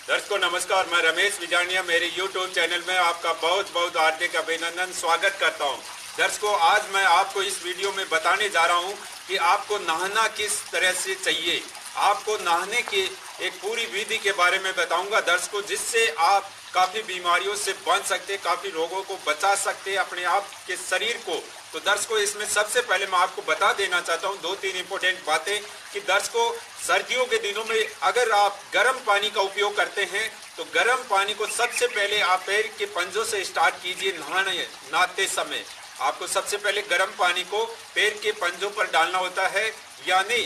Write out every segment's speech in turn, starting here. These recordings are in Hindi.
दर्शकों नमस्कार, मैं रमेश विजानिया मेरे YouTube चैनल में आपका बहुत बहुत हार्दिक अभिनंदन स्वागत करता हूं। दर्शकों, आज मैं आपको इस वीडियो में बताने जा रहा हूं कि आपको नहाना किस तरह से चाहिए। आपको नहाने की एक पूरी विधि के बारे में बताऊंगा दर्शकों, जिससे आप काफ़ी बीमारियों से बच सकते, काफ़ी रोगों को बचा सकते अपने आप के शरीर को। तो दर्शकों, इसमें सबसे पहले मैं आपको बता देना चाहता हूं 2-3 इंपॉर्टेंट बातें कि दर्शकों, सर्दियों के दिनों में अगर आप गर्म पानी का उपयोग करते हैं तो गर्म पानी को सबसे पहले आप पैर के पंजों से स्टार्ट कीजिए। नहाते समय आपको सबसे पहले गर्म पानी को पैर के पंजों पर डालना होता है। यानी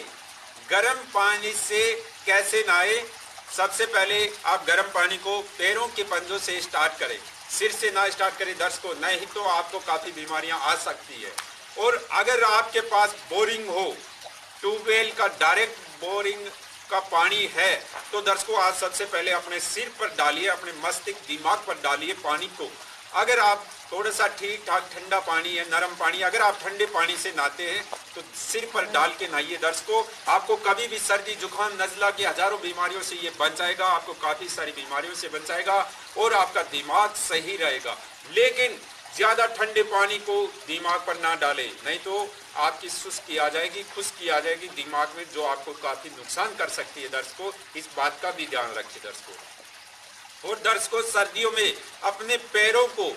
गर्म पानी से कैसे नहाए, सबसे पहले आप गर्म पानी को पैरों के पंजों से स्टार्ट करें, सिर से ना स्टार्ट करें दर्शकों, नहीं तो आपको काफ़ी बीमारियां आ सकती है। और अगर आपके पास बोरिंग हो, ट्यूबवेल का डायरेक्ट बोरिंग का पानी है, तो दर्शकों आज सबसे पहले अपने सिर पर डालिए, अपने मस्तिष्क दिमाग पर डालिए पानी को। अगर आप थोड़ा सा ठीक ठाक ठंडा पानी है, नरम पानी, अगर आप ठंडे पानी से नहाते हैं तो सिर पर डाल के नहाइए दर्शकों। आपको कभी भी सर्दी जुकाम नजला की हजारों बीमारियों से ये बचाएगा, आपको काफी सारी बीमारियों से बचाएगा और आपका दिमाग सही रहेगा। लेकिन ज्यादा ठंडे पानी को दिमाग पर ना डाले, नहीं तो आपकी सुस्ती आ जाएगी, खुश्की आ जाएगी दिमाग में, जो आपको काफी नुकसान कर सकती है दर्शकों। इस बात का भी ध्यान रखिए दर्शकों। और दर्शकों, सर्दियों में अपने पैरों को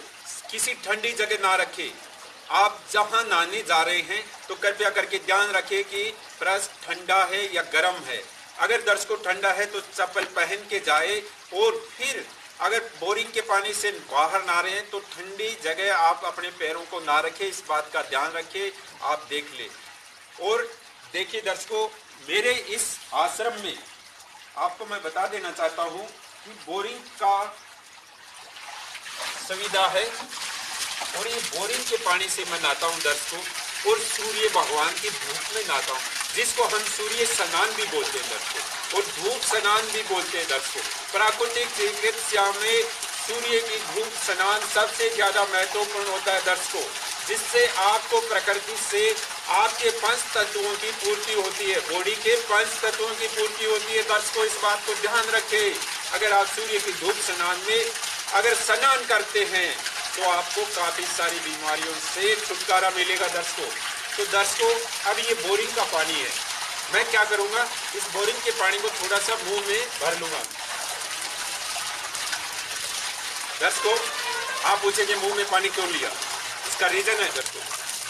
किसी ठंडी जगह ना रखें। आप जहां नहाने जा रहे हैं तो कृपया करके ध्यान रखें कि ब्रश ठंडा है या गर्म है। अगर दर्शकों ठंडा है तो चप्पल पहन के जाए, और फिर अगर बोरिंग के पानी से बाहर नहा रहे हैं तो ठंडी जगह आप अपने पैरों को ना रखें। इस बात का ध्यान रखें, आप देख ले। और देखिए दर्शकों, मेरे इस आश्रम में आपको मैं बता देना चाहता हूं कि बोरिंग का सुविधा है, और ये बोरिंग के पानी से मैं नहाता हूँ दर्शकों। और सूर्य भगवान की धूप में नहाता हूँ, जिसको हम सूर्य स्नान भी बोलते हैं दर्शकों, और धूप स्नान भी बोलते हैं दर्शकों। प्राकृतिक चिकित्सा में सूर्य की धूप स्नान सबसे ज्यादा महत्वपूर्ण होता है दर्शकों, जिससे आपको प्रकृति से आपके 5 तत्वों की पूर्ति होती है, बॉडी के 5 तत्वों की पूर्ति होती है दर्शकों। इस बात को ध्यान रखें। अगर आप सूर्य की धूप स्नान में अगर स्नान करते हैं तो आपको काफी सारी बीमारियों से छुटकारा मिलेगा दर्शकों। तो दर्शकों, अब ये बोरिंग का पानी है, मैं क्या करूंगा, इस बोरिंग के पानी को थोड़ा सा मुंह में भर लूंगा दर्शकों। आप पूछेंगे मुंह में पानी क्यों लिया, इसका रीजन है दर्शकों,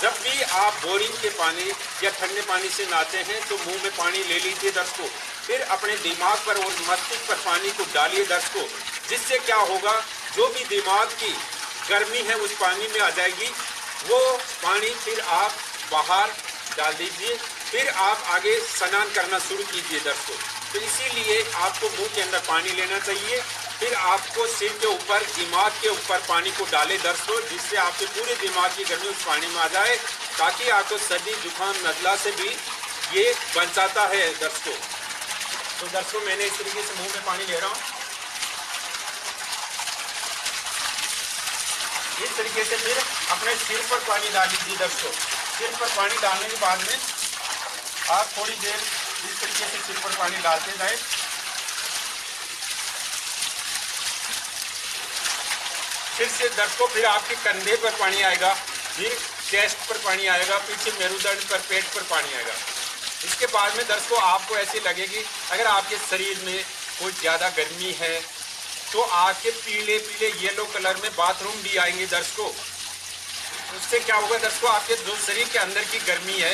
जब भी आप बोरिंग के पानी या ठंडे पानी से नहाते हैं तो मुंह में पानी ले लीजिए दर्शकों, फिर अपने दिमाग पर और मस्तिष्क पर पानी को डालिए दर्शकों। जिससे क्या होगा, जो भी दिमाग की गर्मी है उस पानी में आ जाएगी, वो पानी फिर आप बाहर डाल दीजिए, फिर आप आगे स्नान करना शुरू कीजिए दर्शकों। तो इसीलिए आपको मुंह के अंदर पानी लेना चाहिए, फिर आपको सिर के ऊपर, दिमाग के ऊपर पानी को डाले दर्शकों, जिससे आपके पूरे दिमाग की गर्मी उस पानी में आ जाए, ताकि आपको सर्दी जुकाम नजला से भी ये बचाता है दर्शकों। तो दर्शकों, मैंने इस तरीके से मुंह में पानी ले रहा हूँ, इस तरीके से फिर अपने सिर पर पानी डाल दीजिए दर्शकों। सिर पर पानी डालने के बाद में आप थोड़ी देर इस तरीके से सिर पर पानी डालते जाए। फिर से दर्शकों, फिर आपके कंधे पर पानी आएगा, फिर चेस्ट पर पानी आएगा, पीछे मेरुदंड पर, पेट पर पानी आएगा। इसके बाद में दर्शकों आपको ऐसी लगेगी, अगर आपके शरीर में कोई ज़्यादा गर्मी है तो आपके पीले पीले येलो कलर में बाथरूम भी आएंगे दर्शकों। उससे क्या होगा दर्शकों, आपके जो शरीर के अंदर की गर्मी है,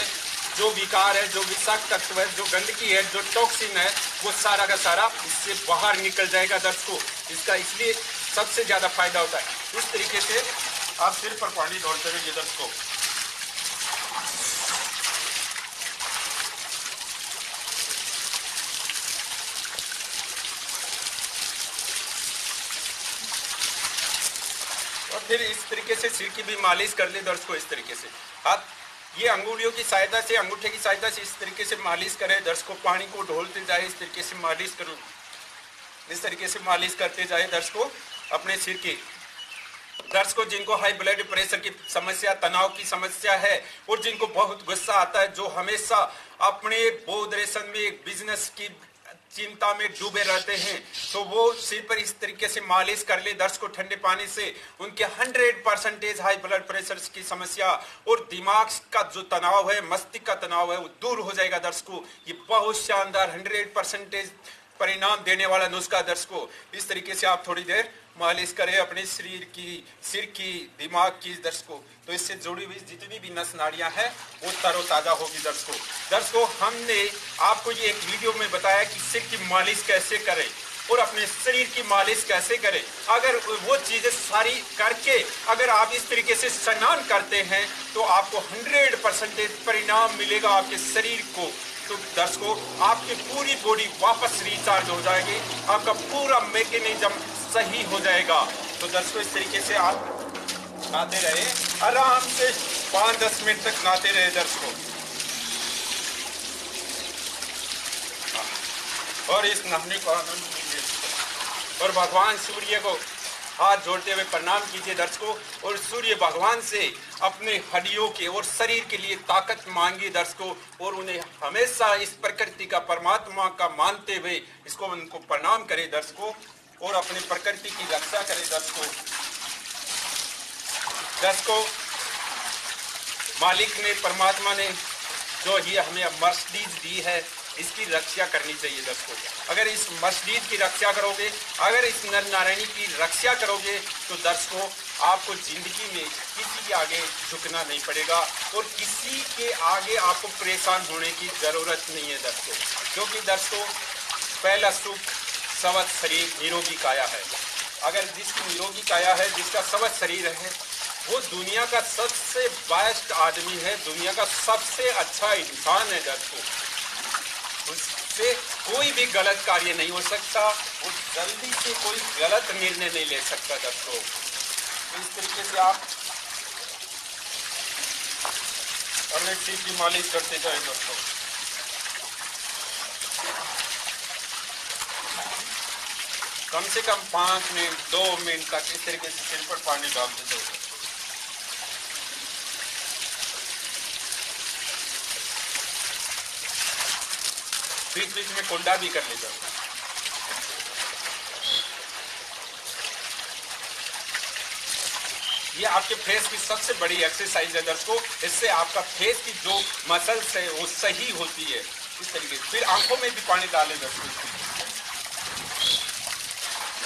जो विकार है, जो विषाक्त तत्व है, जो गंदगी है, जो टॉक्सिन है, वो सारा का सारा इससे बाहर निकल जाएगा दर्शकों। इसका इसलिए सबसे ज्यादा फायदा होता है। इस तरीके से आप सिर पर पानी डालते रहिए दर्शकों। और फिर इस तरीके से सिर की भी मालिश कर ले दर्शकों। इस तरीके से हाथ, ये अंगुलियों की सहायता से, अंगूठे की सहायता से इस तरीके से मालिश करें दर्शकों। पानी को ढोलते जाए, इस तरीके से मालिश करो, इस तरीके से मालिश करते जाए दर्शकों अपने सिर की। दर्शकों, जिनको हाई ब्लड प्रेशर की समस्या, तनाव की समस्या है, और जिनको बहुत गुस्सा आता है, जो हमेशा अपने बोधरेशन में बिजनेस की चिंता में डूबे रहते हैं तो वो सिर पर इस तरीके से मालिश कर ले दर्श को ठंडे पानी से, उनके 100% हाई ब्लड प्रेशर की समस्या और दिमाग का जो तनाव है, मस्तिष्क का तनाव है, वो दूर हो जाएगा दर्श को। ये बहुत शानदार 100% परिणाम देने वाला नुस्खा दर्श को। इस तरीके से आप थोड़ी देर मालिश करें अपने शरीर की, सिर की, दिमाग की दर्शकों, तो इससे जुड़ी हुई जितनी भी नस नाड़ियां हैं वो तरोताजा होगी दर्शकों। हमने आपको ये एक वीडियो में बताया कि सिर की मालिश कैसे करें और अपने शरीर की मालिश कैसे करें। अगर वो चीजें सारी करके अगर आप इस तरीके से स्नान करते हैं तो आपको 100% परिणाम मिलेगा आपके शरीर को। तो दर्शकों, आपकी पूरी बॉडी वापस रिचार्ज हो जाएगी, आपका पूरा मैकेनिज्म सही हो जाएगा। तो दर्शकों, इस तरीके से आप नहाते रहे, आराम से 5-10 मिनट तक नहाते रहे दर्शकों, और इस नहाने को आनंद लीजिए और भगवान सूर्य को हाथ जोड़ते हुए प्रणाम कीजिए दर्शकों, और सूर्य भगवान से अपने हड्डियों के और शरीर के लिए ताकत मांगिए दर्शकों, और उन्हें हमेशा इस प्रकृति का, परमात्मा का मानते हुए इसको उनको प्रणाम करें दर्शकों, और अपनी प्रकृति की रक्षा करें दर्शकों। मालिक ने, परमात्मा ने जो ये हमें मर्सिडीज दी है, इसकी रक्षा करनी चाहिए दर्शकों। अगर इस मस्जिद की रक्षा करोगे, अगर इस नर नारायणी की रक्षा करोगे तो दर्शकों, आपको जिंदगी में किसी के आगे झुकना नहीं पड़ेगा और किसी के आगे आपको परेशान होने की जरूरत नहीं है दर्शकों। क्योंकि दर्शकों, पहला सुख स्वस्थ शरीर, निरोगी काया है। अगर जिसकी निरोगी काया है, जिसका स्वस्थ शरीर है, वो दुनिया का सबसे बेस्ट आदमी है, दुनिया का सबसे अच्छा इंसान है दर्शकों। उससे कोई भी गलत कार्य नहीं हो सकता, वो जल्दी से कोई गलत निर्णय नहीं ले सकता दर्शकों। तो इस तरीके से आप अपने सिर की मालिश करते जाए दोस्तों। कम से कम 5 मिनट 2 मिनट तक इस तरीके से सिर पर पानी डालते जाए। बीच बीच में कुंडा भी कर लीजिए। ये आपके फेस की सबसे बड़ी एक्सरसाइज है दर्शकों। इससे आपका फेस की जो मसल्स है वो सही होती है। इस तरीके से फिर आंखों में भी पानी डालें दर्शकों,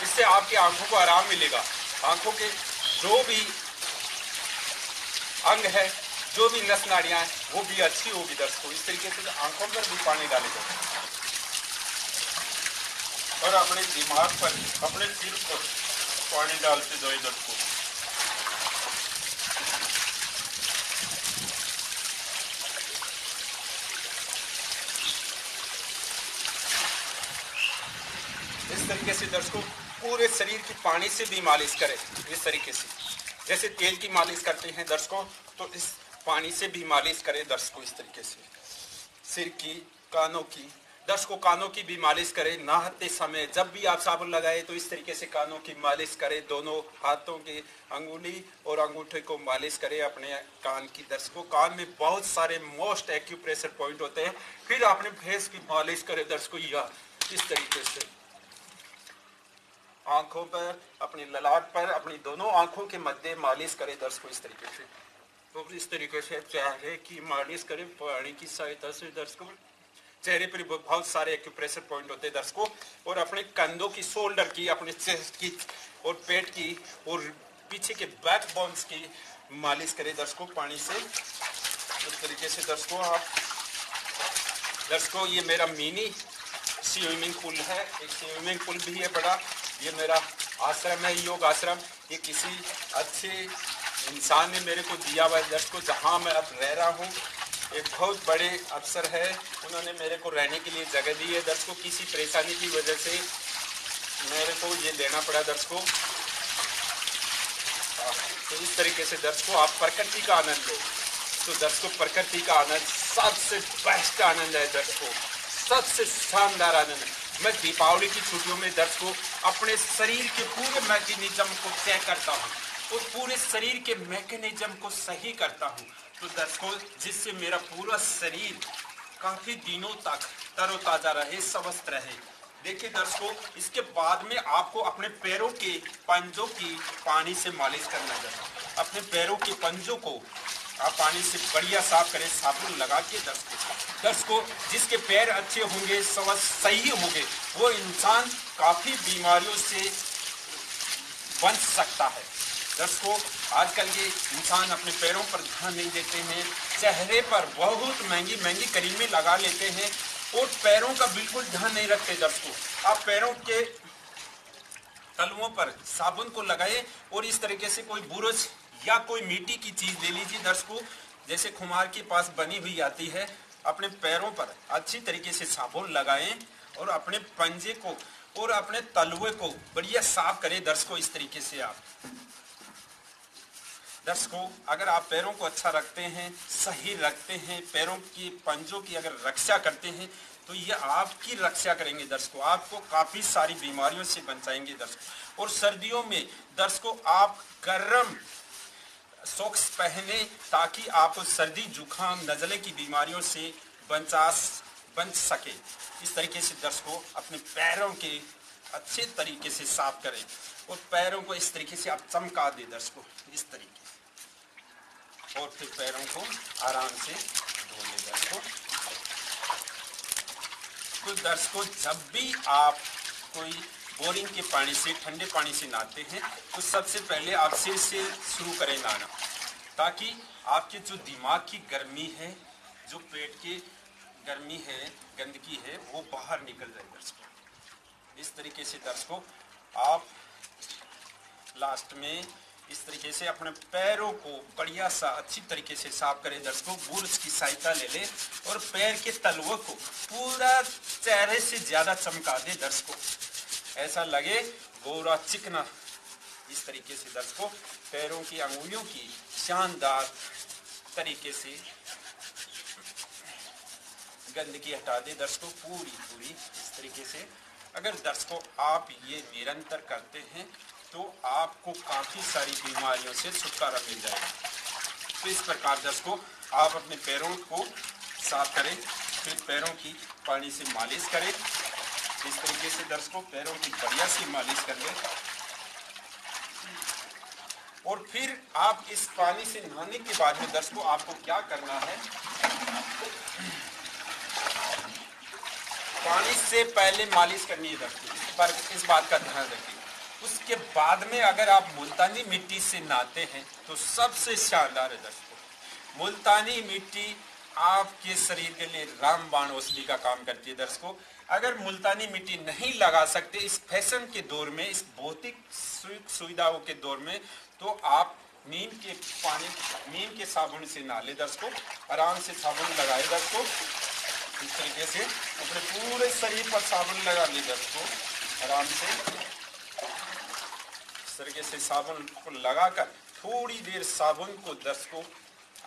इससे आपकी आंखों को आराम मिलेगा। आंखों के जो भी अंग है, जो भी नस नाड़ियां हैं, वो भी अच्छी होगी दर्शकों। इस तरीके से आंखों पर भी पानी डालेगा और अपने दिमाग पर, अपने सिर पर पानी डालते जाए दर्शकों। इस तरीके से दर्शकों, पूरे शरीर की पानी से भी मालिश करें। इस तरीके से जैसे तेल की मालिश करते हैं दर्शकों, तो इस पानी से भी मालिश करें दर्शकों। इस तरीके से सिर की, कानों की, दर्शकों कानों की भी मालिश करें। नहाते समय जब भी आप साबुन लगाए तो इस तरीके से कानों की मालिश करें। दोनों हाथों की अंगुली और अंगूठे को मालिश करें अपने कान की दर्शकों। कान में बहुत सारे मोस्ट एक्यूप्रेशर पॉइंट होते हैं। फिर अपने फेस की मालिश करें दर्शकों, या इस तरीके से आंखों पर, अपनी ललाट पर, अपनी दोनों आंखों के मध्य मालिश करें दर्शकों। इस तरीके से, तो इस तरीके से चेहरे की मालिश करें पानी की सहायता से दर्शकों। चेहरे पर बहुत सारे एक्यूप्रेशर पॉइंट होते हैं दर्शकों। और अपने कंधों की, शोल्डर की, अपने चेस्ट की और पेट की और पीछे के बैक बोन्स की मालिश करें दर्शकों पानी से। इस तरीके से दर्शकों ये मेरा मिनी स्विमिंग पूल है। एक स्विमिंग पूल भी है बड़ा। ये मेरा आश्रम है, योग आश्रम। ये किसी अच्छे इंसान ने मेरे को दिया हुआ है दर्शकों, जहाँ मैं अब रह रहा हूँ। एक बहुत बड़े अफसर है, उन्होंने मेरे को रहने के लिए जगह दी है दर्शकों। किसी परेशानी की वजह से मेरे को ये लेना पड़ा दर्शकों। तो इस तरीके से दर्शकों आप प्रकृति का आनंद लो। तो दर्शकों प्रकृति का आनंद सबसे बेस्ट आनंद है दर्शकों, सबसे शानदार आनंद है। मैं दीपावली की छुट्टियों में दर्शकों अपने शरीर के पूरे मैकेनिज्म को चेक करता हूँ और पूरे शरीर के मैकेनिज्म को सही करता हूँ। तो दर्शकों जिससे मेरा पूरा शरीर काफी दिनों तक तरोताजा रहे, स्वस्थ रहे। देखिए दर्शकों, इसके बाद में आपको अपने पैरों के पंजों की पानी से मालिश करना है। अपने पैरों के पंजों को आप पानी से बढ़िया साफ करें, साबुन लगा के। दर्शकों, जिसके पैर अच्छे होंगे, सही होंगे, वो इंसान काफी बीमारियों से बच सकता है। दर्शकों, आजकल के इंसान अपने पैरों पर ध्यान नहीं देते हैं, चेहरे पर बहुत महंगी महंगी क्रीमें लगा लेते हैं और पैरों का बिल्कुल ध्यान नहीं रखते। दर्शकों, आप पैरों के तलुओं पर साबुन को लगाए और इस तरीके से कोई बुरश या कोई मिट्टी की चीज ले लीजिए। दर्शकों, जैसे खुमार के पास बनी हुई आती है, अपने पैरों पर अच्छी तरीके से साबुन लगाएं और अपने पंजे को और अपने तलुए को बढ़िया साफ करें। दर्शकों, इस तरीके से आप दर्शकों, अगर आप पैरों को अच्छा रखते हैं, सही रखते हैं, पैरों की पंजों की अगर रक्षा करते हैं, तो ये आपकी रक्षा करेंगे। दर्शकों, आपको काफी सारी बीमारियों से बचाएंगे। दर्शकों, और सर्दियों में दर्शकों आप गर्म सॉक्स पहने ताकि आप सर्दी, जुकाम, नज़ले की बीमारियों से बच सके। इस तरीके से दर्शकों अपने पैरों के अच्छे तरीके से साफ करें और पैरों को इस तरीके से आप चमका दें। दर्शकों, इस तरीके और फिर पैरों को आराम से धो लें। दर्शकों, जब भी आप कोई बोरिंग के पानी से, ठंडे पानी से नहाते हैं, तो सबसे पहले आप सिर से शुरू करें नहाना, ताकि आपके जो दिमाग की गर्मी है, जो पेट की गर्मी है, गंदगी है, वो बाहर निकल जाए। दर्शकों, इस तरीके से दर्शकों आप लास्ट में इस तरीके से अपने पैरों को बढ़िया सा अच्छी तरीके से साफ करें। दर्शकों, बुरश की सहायता ले लें और पैर के तलवों को पूरा चेहरे से ज्यादा चमका दें। दर्शकों, ऐसा लगे गोरा चिकना। इस तरीके से दर्शकों पैरों की अंगुलियों की शानदार तरीके से गंदगी हटा दे। दर्शकों, पूरी इस तरीके से अगर दर्शकों आप ये निरंतर करते हैं, तो आपको काफी सारी बीमारियों से छुटकारा मिल जाएगा। तो इस प्रकार दर्शकों आप अपने पैरों को साफ करें, फिर पैरों की पानी से मालिश करें। इस तरीके से दर्शकों पैरों की बढ़िया सी मालिश कर लें और फिर आप इस पानी से नहाने के बाद में दर्शकों आपको क्या करना है, पानी से पहले मालिश करनी है दर्शकों, पर इस बात का ध्यान रखिए। उसके बाद में अगर आप मुल्तानी मिट्टी से नहाते हैं तो सबसे शानदार है। दर्शकों, मुल्तानी मिट्टी आपके शरीर के लिए रामबाण औषधि का काम करती है। दर्शकों, अगर मुल्तानी मिट्टी नहीं लगा सकते इस फैशन के दौर में, इस भौतिक सुविधाओं के दौर में, तो आप नीम के साबुन से नहा ले। दर्शकों, आराम से साबुन लगाए। दर्शकों, इस तरीके से अपने पूरे शरीर पर साबुन लगा ली। दर्शकों, आराम से इस तरीके से साबुन को लगाकर थोड़ी देर साबुन को दर्शकों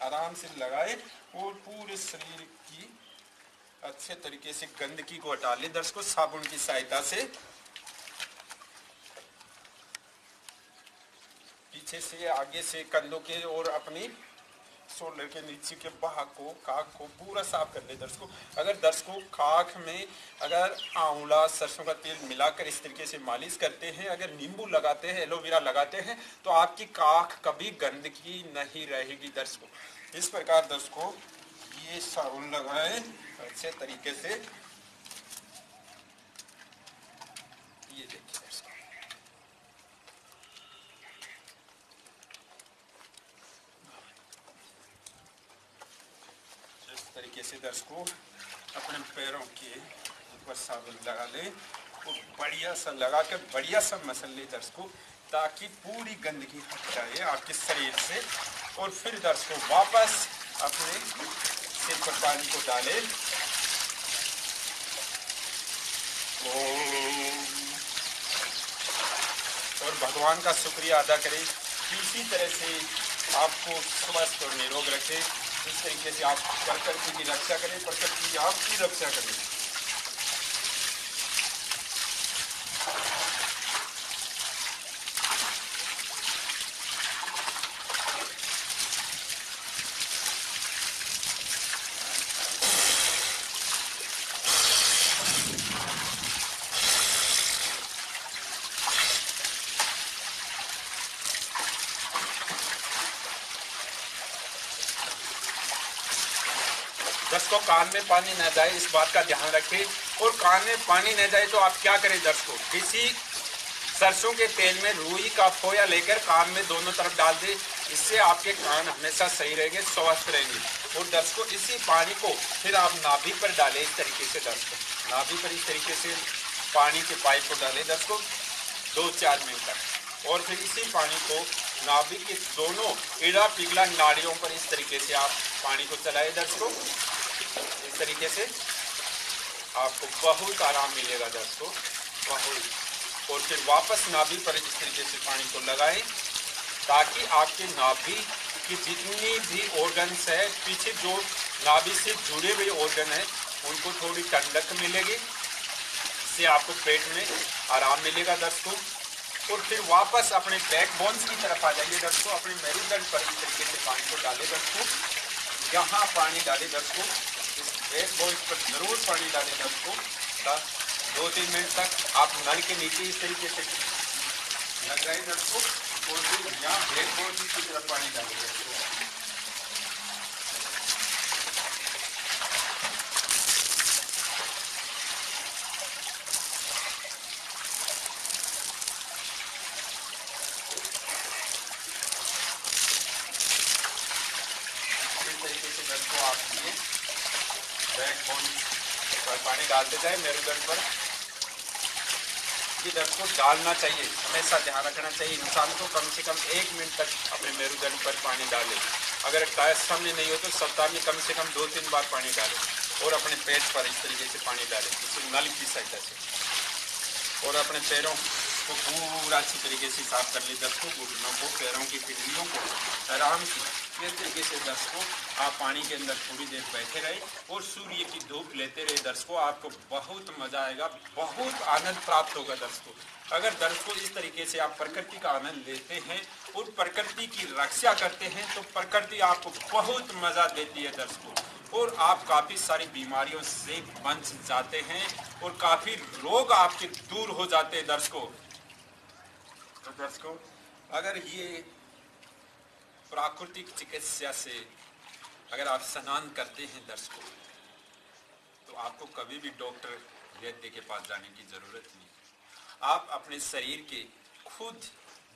आराम से लगाए और पूरे शरीर की अच्छे तरीके से गंदगी को हटा ले। दर्शकों, साबुन की सहायता से पीछे से, आगे से, कंधों के और अपनी शोल्डर के नीचे के भाग को, काख को पूरा साफ कर ले। दर्शकों, अगर दर्शकों काख में अगर आंवला, सरसों का तेल मिलाकर इस तरीके से मालिश करते हैं, अगर नींबू लगाते हैं, एलोवेरा लगाते हैं, तो आपकी काख कभी गंदगी नहीं रहेगी। दर्शकों, इस प्रकार दर्शकों ये साबुन लगाएं अच्छे तरीके से। ये देखिए दर्शकों, इस तरीके से दर्शकों अपने पैरों के ऊपर साबुन लगा ले और बढ़िया सा लगाकर बढ़िया सा मसल ले दर्शकों, ताकि पूरी गंदगी हट जाए आपके शरीर से। और फिर दर्शकों वापस अपने सिर पर पानी को डालें और भगवान का शुक्रिया अदा करें। इसी तरह से आपको स्वस्थ और निरोग रखें। इस तरीके से आप प्रकृति की रक्षा करें, प्रकृति आपकी रक्षा करें। दर्शकों, कान में पानी न जाए इस बात का ध्यान रखें। और कान में पानी न जाए तो आप क्या करें दर्शकों, किसी सरसों के तेल में रुई का फोया लेकर कान में दोनों तरफ डाल दे। इससे आपके कान हमेशा सही रहेंगे, स्वस्थ रहेंगे। और दर्शकों, इसी पानी को फिर आप नाभि पर डालें इस तरीके से दर्शकों, नाभि पर इस तरीके से पानी के पाइप को डालें दर्शकों 2-4 मिनट तक। और फिर इसी पानी को नाभि के दोनों इड़ा पिघला नाड़ियों पर इस तरीके से आप पानी को चलाएं दर्शकों। इस तरीके से आपको बहुत आराम मिलेगा दर्शकों, बहुत। और फिर वापस नाभि पर इस तरीके से पानी को लगाएं ताकि आपके नाभि की जितनी भी ऑर्गन्स है, पीछे जो नाभि से जुड़े हुए ऑर्गन है, उनको थोड़ी ठंडक मिलेगी। इससे आपको पेट में आराम मिलेगा दर्शकों। और फिर वापस अपने बैक बोन्स की तरफ आ जाइए दर्शकों। अपने मेरुदंड पर इस तरीके से पानी को डालें दर्शकों, यहाँ पानी डालें दर्शकों, इस बैक बोन्स पर जरूर पानी डालें दर्शकों। 2-3 मिनट तक आप नल के नीचे इस तरीके से लगाए दर्शकों। और फिर यहाँ बैक बोन्स की तरफ पानी डालें दर्शकों। दर्शकों, आप ये बैक बोन पर पानी डालते जाए मेरुदंड पर। ये दर्शकों डालना चाहिए, हमेशा ध्यान रखना चाहिए इंसान को कम से कम 1 मिनट तक अपने मेरुदंड पर पानी डालें। अगर टाइम सामने नहीं हो तो सप्ताह में कम से कम 2-3 बार पानी डालें। और अपने पेट पर इस तरीके से पानी डालें, किसी नल की सहायता से। और अपने पैरों को पूरा अच्छी तरीके से साफ कर ले दर्शकों, घुटनों को, पैरों की पिंडलियों को आराम से। इस तरीके से दर्शकों आप पानी के अंदर थोड़ी देर बैठे रहे और सूर्य की धूप लेते रहे दर्शकों, आपको बहुत मजा आएगा, बहुत आनंद प्राप्त होगा दर्शकों। अगर दर्शकों इस तरीके से आप प्रकृति का आनंद लेते हैं और प्रकृति की रक्षा करते हैं तो प्रकृति आपको बहुत मजा देती है दर्शकों। और आप काफी सारी बीमारियों से बच जाते हैं और काफी रोग आपके दूर हो जाते हैं दर्शकों। तो दर्शकों, अगर ये प्राकृतिक चिकित्सा से अगर आप स्नान करते हैं दर्शकों, तो आपको कभी भी डॉक्टर वैद्य के पास जाने की जरूरत नहीं। आप अपने शरीर के खुद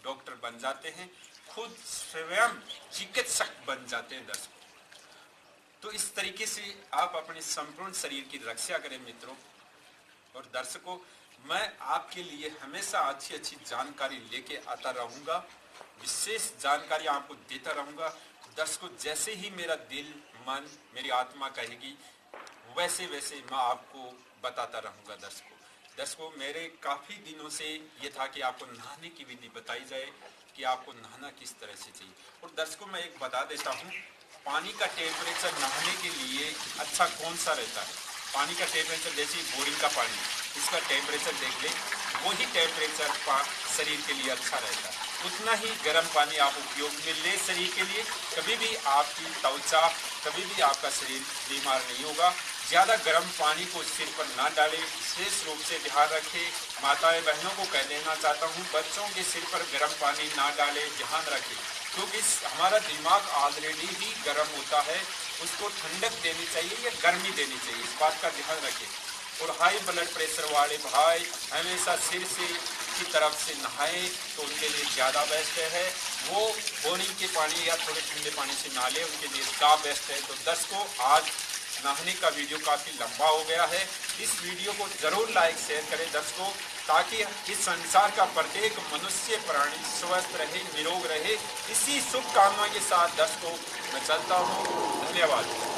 डॉक्टर बन जाते हैं, खुद स्वयं चिकित्सक बन जाते हैं दर्शकों। तो इस तरीके से आप अपने संपूर्ण शरीर की रक्षा करें मित्रों। और दर्शकों, मैं आपके लिए हमेशा अच्छी जानकारी लेके आता रहूंगा, विशेष जानकारी आपको देता रहूंगा दर्शकों। जैसे ही मेरा दिल, मन, मेरी आत्मा कहेगी वैसे वैसे मैं आपको बताता रहूंगा दर्शकों। मेरे काफी दिनों से ये था कि आपको नहाने की विधि बताई जाए कि आपको नहाना किस तरह से चाहिए। और दर्शकों, मैं एक बता देता हूँ, पानी का टेम्परेचर नहाने के लिए अच्छा कौन सा रहता है। पानी का टेम्परेचर जैसे बोरिंग का पानी, इसका टेम्परेचर देख ले, वही टेम्परेचर शरीर के लिए अच्छा रहता है। उतना ही गर्म पानी आप उपयोग में ले शरीर के लिए, कभी भी आपकी त्वचा, कभी भी आपका शरीर बीमार नहीं होगा। ज़्यादा गर्म पानी को सिर पर ना डालें, विशेष रूप से ध्यान रखें। माताएं बहनों को कह देना चाहता हूँ, बच्चों के सिर पर गर्म पानी ना डालें, ध्यान रखें, क्योंकि हमारा दिमाग ऑलरेडी ही गर्म होता है, उसको ठंडक देनी चाहिए या गर्मी देनी चाहिए, इस बात का ध्यान रखें। और हाई ब्लड प्रेशर वाले भाई हमेशा सिर से की तरफ से नहाएं तो उनके लिए ज़्यादा बेस्ट है। वो बोरिंग के पानी या थोड़े ठंडे पानी से नहा लें, उनके लिए ज़्यादा बेस्ट है। तो दर्शकों, आज नहाने का वीडियो काफ़ी लंबा हो गया है। इस वीडियो को ज़रूर लाइक शेयर करें दर्शकों, ताकि इस संसार का प्रत्येक मनुष्य प्राणी स्वस्थ रहे, निरोग रहे। इसी शुभकामना के साथ दर्शकों मैं चलता हूँ। धन्यवाद।